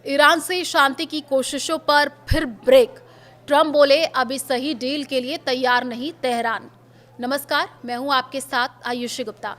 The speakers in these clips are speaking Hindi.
ईरान से शांति की कोशिशों पर फिर ब्रेक। ट्रंप बोले अभी सही डील के लिए तैयार नहीं तेहरान। नमस्कार, मैं हूं आपके साथ आयुषी गुप्ता।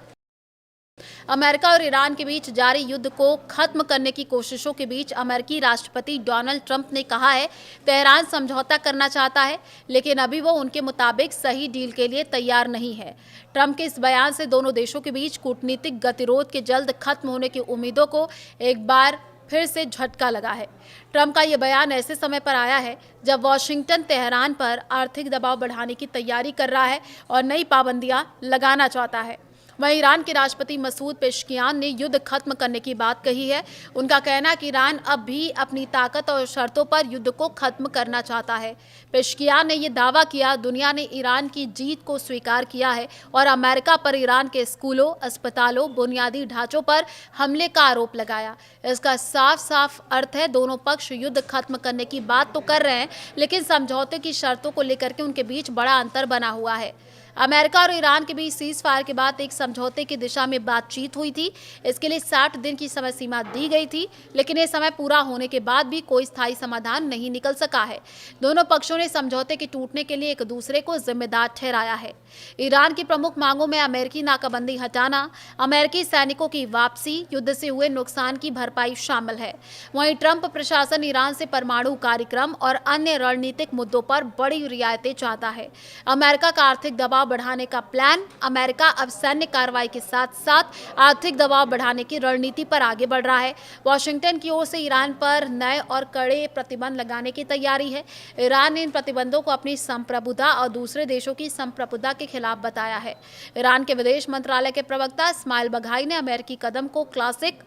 अमेरिका और ईरान के बीच जारी युद्ध को खत्म करने की कोशिशों के बीच अमेरिकी राष्ट्रपति डोनाल्ड ट्रंप ने कहा है, तेहरान समझौता करना चाहता है, लेकिन अभी वो उनके मुताबिक सही डील के लिए तैयार नहीं है। ट्रंप के इस बयान से दोनों देशों के बीच कूटनीतिक गतिरोध के जल्द खत्म होने की उम्मीदों को एक बार फिर से झटका लगा है। ट्रंप का यह बयान ऐसे समय पर आया है जब वॉशिंगटन तेहरान पर आर्थिक दबाव बढ़ाने की तैयारी कर रहा है और नई पाबंदियां लगाना चाहता है। वहीं ईरान के राष्ट्रपति मसूद पेशकियान ने युद्ध खत्म करने की बात कही है। उनका कहना है कि ईरान अब भी अपनी ताकत और शर्तों पर युद्ध को खत्म करना चाहता है। पेशकियान ने यह दावा किया, दुनिया ने ईरान की जीत को स्वीकार किया है और अमेरिका पर ईरान के स्कूलों, अस्पतालों, बुनियादी ढांचों पर हमले का आरोप लगाया। इसका साफ साफ अर्थ है, दोनों पक्ष युद्ध खत्म करने की बात तो कर रहे हैं, लेकिन समझौते की शर्तों को लेकर के उनके बीच बड़ा अंतर बना हुआ है। अमेरिका और ईरान के बीच सीज फायर के बाद एक समझौते की दिशा में बातचीत हुई थी। इसके लिए 60 दिन की समय सीमा दी गई थी, लेकिन ये समय पूरा होने के बाद भी कोई स्थायी समाधान नहीं निकल सका है। दोनों पक्षों ने समझौते के टूटने के लिए एक दूसरे को जिम्मेदार ठहराया है। ईरान की प्रमुख मांगों में अमेरिकी नाकाबंदी हटाना, अमेरिकी सैनिकों की वापसी, युद्ध से हुए नुकसान की भरपाई शामिल है। वहीं ट्रंप प्रशासन ईरान से परमाणु कार्यक्रम और अन्य रणनीतिक मुद्दों पर बड़ी रियायतें चाहता है। अमेरिका का आर्थिक दबाव बढ़ाने का प्लान। अमेरिका अब सैन्य कार्रवाई के साथ साथ आर्थिक दबाव बढ़ाने की रणनीति पर आगे बढ़ रहा है। वॉशिंगटन की ओर से ईरान पर नए और कड़े प्रतिबंध लगाने की तैयारी है। ईरान ने इन प्रतिबंधों को अपनी संप्रभुता और दूसरे देशों की संप्रभुता के खिलाफ बताया है। ईरान के विदेश मंत्रालय के प्रवक्ता इस्माइल बघाई ने अमेरिकी कदम को क्लासिक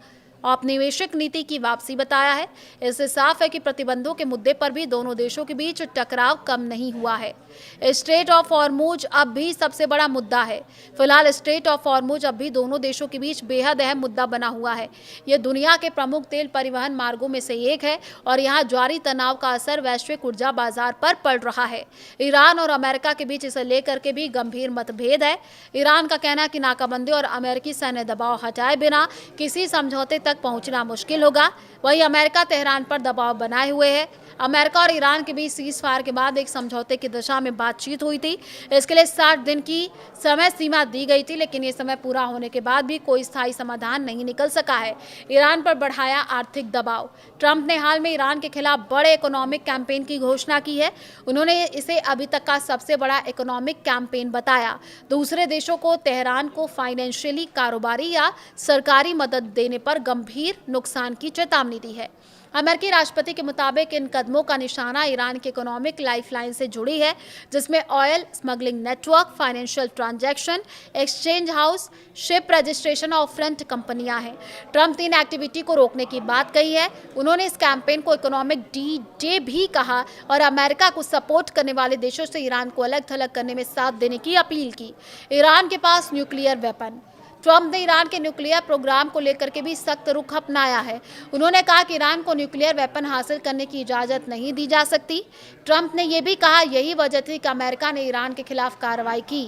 औपनिवेशिक नीति की वापसी बताया है। इससे साफ है कि प्रतिबंधों के मुद्दे पर भी दोनों देशों के बीच टकराव कम नहीं हुआ है। स्ट्रेट ऑफ हॉर्मुज अब भी सबसे बड़ा मुद्दा है। फिलहाल स्ट्रेट ऑफ हॉर्मुज अब भी दोनों देशों के बीच बेहद अहम मुद्दा बना हुआ है। यह दुनिया के प्रमुख तेल परिवहन मार्गों में से एक है और यहाँ जारी तनाव का असर वैश्विक ऊर्जा बाजार पर पड़ रहा है। ईरान और अमेरिका के बीच इसे लेकर के भी गंभीर मतभेद है। ईरान का कहना है कि नाकाबंदी और अमेरिकी सैन्य दबाव हटाए बिना किसी समझौते तक पहुंचना मुश्किल होगा। वहीं अमेरिका तेहरान पर दबाव बनाए हुए है। अमेरिका और ईरान के बीच सीज फायर के बाद एक समझौते की दिशा में बातचीत हुई थी। इसके लिए 60 दिन की समय सीमा दी गई थी, लेकिन ये समय पूरा होने के बाद भी कोई स्थायी समाधान नहीं निकल सका है। ईरान पर बढ़ाया आर्थिक दबाव। ट्रंप ने हाल में ईरान के खिलाफ बड़े इकोनॉमिक कैंपेन की घोषणा की है। उन्होंने इसे अभी तक का सबसे बड़ा इकोनॉमिक कैंपेन बताया। दूसरे देशों को तेहरान को फाइनेंशियली, कारोबारी या सरकारी मदद देने पर गंभीर नुकसान की चेतावनी दी है। अमेरिकी राष्ट्रपति के मुताबिक इन कदमों का निशाना ईरान की इकोनॉमिक लाइफलाइन से जुड़ी है, जिसमें oil smuggling network, financial transaction, exchange house, ship registration और फ्रंट कंपनियां हैं। ट्रंप ने इन एक्टिविटी को रोकने की बात कही है। उन्होंने इस कैंपेन को इकोनॉमिक डी डे भी कहा और अमेरिका को सपोर्ट करने वाले देशों से ईरान को अलग थलग करने में साथ देने की अपील की। ईरान के पास न्यूक्लियर वेपन। ट्रंप ने ईरान के न्यूक्लियर प्रोग्राम को लेकर के भी सख्त रुख अपनाया है। उन्होंने कहा कि ईरान को न्यूक्लियर वेपन हासिल करने की इजाज़त नहीं दी जा सकती। ट्रंप ने यह भी कहा, यही वजह थी कि अमेरिका ने ईरान के खिलाफ कार्रवाई की।